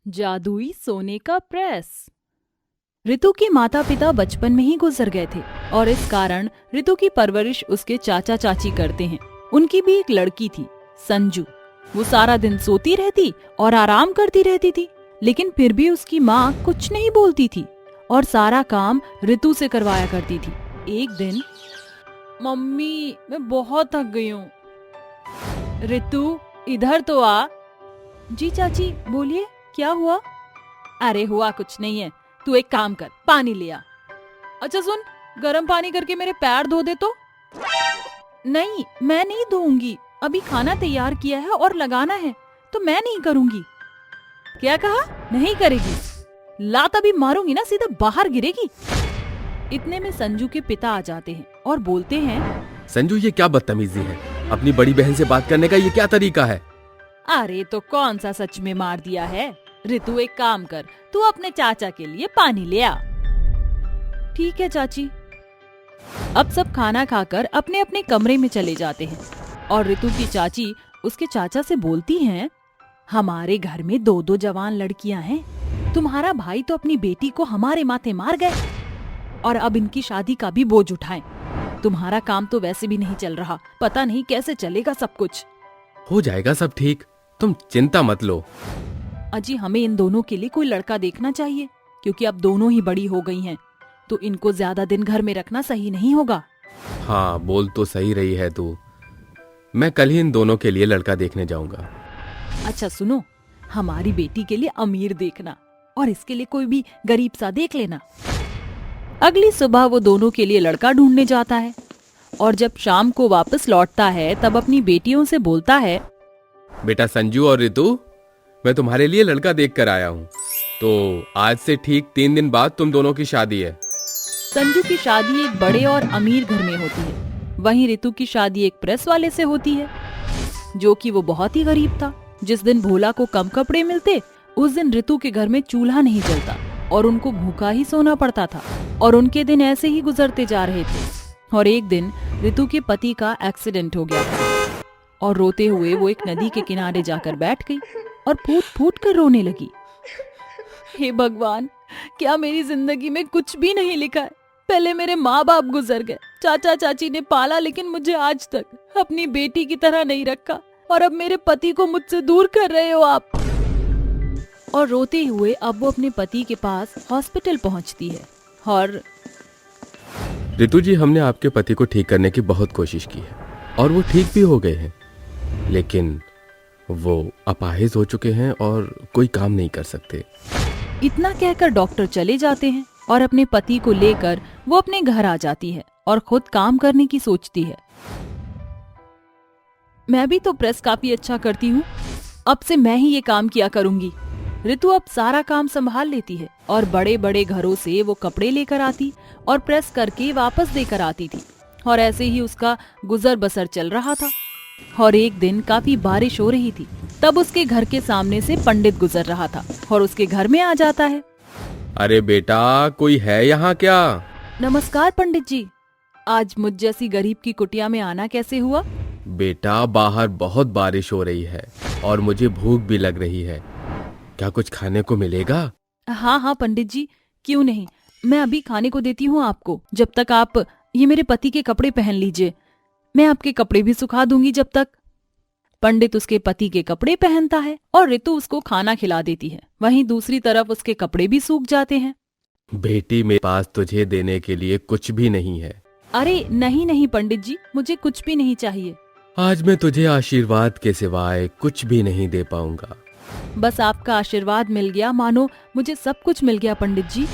जादुई सोने का प्रेस। ऋतु के माता पिता बचपन में ही गुजर गए थे और इस कारण ऋतु की परवरिश उसके चाचा चाची करते हैं। उनकी भी एक लड़की थी, संजू। वो सारा दिन सोती रहती और आराम करती रहती थी, लेकिन फिर भी उसकी माँ कुछ नहीं बोलती थी और सारा काम ऋतु से करवाया करती थी। एक दिन, मम्मी मैं बहुत थक गई हूँ। ऋतु इधर तो आ। जी चाची बोलिए, क्या हुआ? अरे हुआ कुछ नहीं है, तू एक काम कर, पानी ले आ। अच्छा सुन, गर्म पानी करके मेरे पैर धो दे तो। नहीं, मैं नहीं धोऊंगी, अभी खाना तैयार किया है और लगाना है, तो मैं नहीं करूंगी। क्या कहा? नहीं करेगी? लात अभी मारूंगी ना, सीधा बाहर गिरेगी। इतने में संजू के पिता आ जाते हैं और बोलते हैं, संजू ये क्या बदतमीजी है? अपनी बड़ी बहन से बात करने का ये क्या तरीका है? अरे तो कौन सा सच में मार दिया है? ऋतु एक काम कर, तू अपने चाचा के लिए पानी ले आ। ठीक है चाची। अब सब खाना खाकर अपने अपने कमरे में चले जाते हैं और ऋतु की चाची उसके चाचा से बोलती हैं, हमारे घर में 2 जवान लड़कियां हैं। तुम्हारा भाई तो अपनी बेटी को हमारे माथे मार गए और अब इनकी शादी का भी बोझ उठाएं। तुम्हारा काम तो वैसे भी नहीं चल रहा, पता नहीं कैसे चलेगा सब कुछ। हो जाएगा सब ठीक, तुम चिंता मत लो। अजी हमें इन दोनों के लिए कोई लड़का देखना चाहिए, क्योंकि अब दोनों ही बड़ी हो गई हैं, तो इनको ज्यादा दिन घर में रखना सही नहीं होगा। हाँ बोल तो सही रही है तू। मैं कल ही इन दोनों के लिए लड़का देखने जाऊंगा। अच्छा सुनो, हमारी बेटी के लिए अमीर देखना और इसके लिए कोई भी गरीब सा देख लेना। अगली सुबह वो दोनों के लिए लड़का ढूंढने जाता है और जब शाम को वापस लौटता है तब अपनी बेटियों से बोलता है, बेटा संजू और ऋतु, मैं तुम्हारे लिए लड़का देख कर आया हूँ। तो आज से ठीक 3 दिन बाद तुम दोनों की शादी है। संजू की शादी एक बड़े और अमीर घर में होती है, वहीं ऋतु की शादी एक प्रेस वाले से होती है, जो कि वो बहुत ही गरीब था। जिस दिन भोला को कम कपड़े मिलते, उस दिन ऋतु के घर में चूल्हा नहीं जलता और उनको भूखा ही सोना पड़ता था और उनके दिन ऐसे ही गुजरते जा रहे थे। और एक दिन ऋतु के पति का एक्सीडेंट हो गया था और रोते हुए वो एक नदी के किनारे जाकर बैठ गई और फूट फूट कर रोने लगी। हे भगवान, क्या मेरी जिंदगी में कुछ भी नहीं लिखा है? पहले मेरे माँ बाप गुजर गए, चाचा चाची ने पाला, लेकिन मुझे आज तक अपनी बेटी की तरह नहीं रखा और अब मेरे पति को मुझसे दूर कर रहे हो आप। और रोते हुए अब वो अपने पति के पास हॉस्पिटल पहुंचती है और ऋतु जी, हमने आपके पति को ठीक करने की बहुत कोशिश की है और वो ठीक भी हो गए हैं, लेकिन वो अपाहिज हो चुके हैं और कोई काम नहीं कर सकते। इतना कहकर डॉक्टर चले जाते हैं और अपने पति को लेकर वो अपने घर आ जाती है और खुद काम करने की सोचती है। मैं भी तो प्रेस काफी अच्छा करती हूँ, अब से मैं ही ये काम किया करूंगी। ऋतु अब सारा काम संभाल लेती है और बड़े बड़े घरों से वो कपड़े लेकर आती और प्रेस करके वापस देकर आती थी और ऐसे ही उसका गुजर बसर चल रहा था। और एक दिन काफी बारिश हो रही थी, तब उसके घर के सामने से पंडित गुजर रहा था और उसके घर में आ जाता है। अरे बेटा, कोई है यहाँ क्या? नमस्कार पंडित जी, आज मुझ जैसी गरीब की कुटिया में आना कैसे हुआ? बेटा, बाहर बहुत बारिश हो रही है और मुझे भूख भी लग रही है, क्या कुछ खाने को मिलेगा? हाँ हाँ पंडित जी, क्यों नहीं, मैं अभी खाने को देती हूँ आपको। जब तक आप ये मेरे पति के कपड़े पहन लीजिए, मैं आपके कपड़े भी सुखा दूंगी जब तक। पंडित उसके पति के कपड़े पहनता है और ऋतु उसको खाना खिला देती है। वहीं दूसरी तरफ उसके कपड़े भी सूख जाते हैं। बेटी, मेरे पास तुझे देने के लिए कुछ भी नहीं है। अरे नहीं नहीं पंडित जी, मुझे कुछ भी नहीं चाहिए। आज मैं तुझे आशीर्वाद के सिवाय कुछ भी नहीं दे पाऊंगा। बस आपका आशीर्वाद मिल गया, मानो मुझे सब कुछ मिल गया पंडित जी।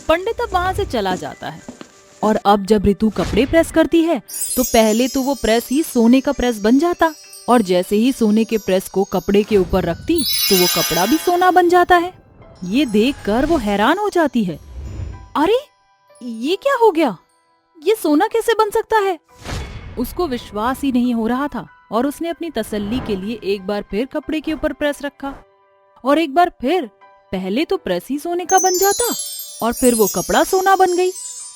पंडित अब वहाँ से चला जाता है और अब जब ऋतु कपड़े प्रेस करती है तो पहले तो वो प्रेस ही सोने का प्रेस बन जाता और जैसे ही सोने के प्रेस को कपड़े के ऊपर रखती तो वो कपड़ा भी सोना बन जाता है। ये देखकर वो हैरान हो जाती है, अरे ये क्या हो गया, ये सोना कैसे बन सकता है? उसको विश्वास ही नहीं हो रहा था और उसने अपनी तसल्ली के लिए एक बार फिर कपड़े के ऊपर प्रेस रखा और एक बार फिर। पहले तो प्रेस ही सोने का बन जाता और फिर वो कपड़ा सोना बन गई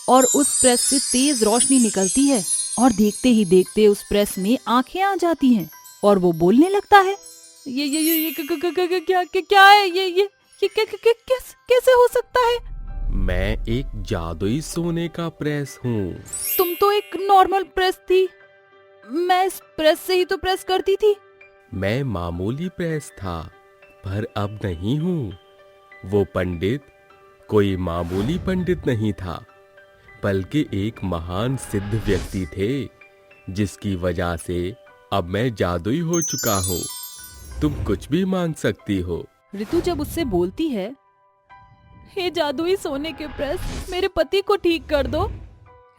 और उस प्रेस से तेज रोशनी निकलती है और देखते ही देखते उस प्रेस में आंखें आ जाती हैं और वो बोलने लगता है, क्या है ये कैसे हो सकता है? मैं एक जादुई सोने का प्रेस हूँ। तुम तो एक नॉर्मल प्रेस थी। मैं इस प्रेस से ही तो प्रेस करती थी। मैं मामूली प्रेस था, पर अब नहीं हूँ। वो पंडित कोई मामूली पंडित नहीं था, बल्कि एक महान सिद्ध व्यक्ति थे, जिसकी वजह से अब मैं जादुई हो चुका हूँ। तुम कुछ भी मांग सकती हो। ऋतु जब उससे बोलती है, हे जादुई सोने के प्रेस, मेरे पति को ठीक कर दो।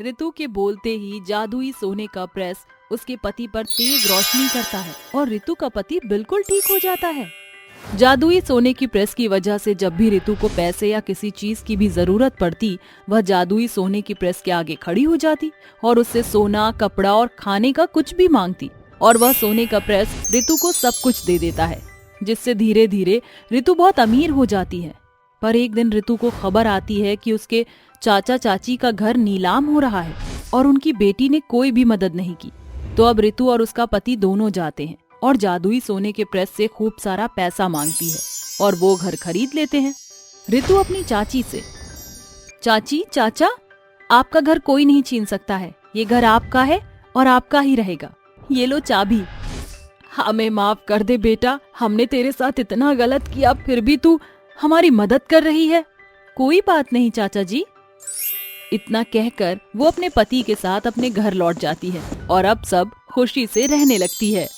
ऋतु के बोलते ही जादुई सोने का प्रेस उसके पति पर तेज रोशनी करता है और ऋतु का पति बिल्कुल ठीक हो जाता है। जादुई सोने की प्रेस की वजह से जब भी ऋतु को पैसे या किसी चीज की भी जरूरत पड़ती, वह जादुई सोने की प्रेस के आगे खड़ी हो जाती और उससे सोना, कपड़ा और खाने का कुछ भी मांगती, और वह सोने का प्रेस ऋतु को सब कुछ दे देता है, जिससे धीरे धीरे ऋतु बहुत अमीर हो जाती है। पर एक दिन ऋतु को खबर आती है कि उसके चाचा चाची का घर नीलाम हो रहा है और उनकी बेटी ने कोई भी मदद नहीं की। तो अब ऋतु और उसका पति दोनों जाते हैं और जादुई सोने के प्रेस से खूब सारा पैसा मांगती है और वो घर खरीद लेते हैं। ऋतु अपनी चाची से, चाची, चाचा, आपका घर कोई नहीं छीन सकता है, ये घर आपका है और आपका ही रहेगा, ये लो चाबी। हमें माफ कर दे बेटा, हमने तेरे साथ इतना गलत किया, फिर भी तू हमारी मदद कर रही है। कोई बात नहीं चाचा जी। इतना कहकर वो अपने पति के साथ अपने घर लौट जाती है और अब सब खुशी से रहने लगती है।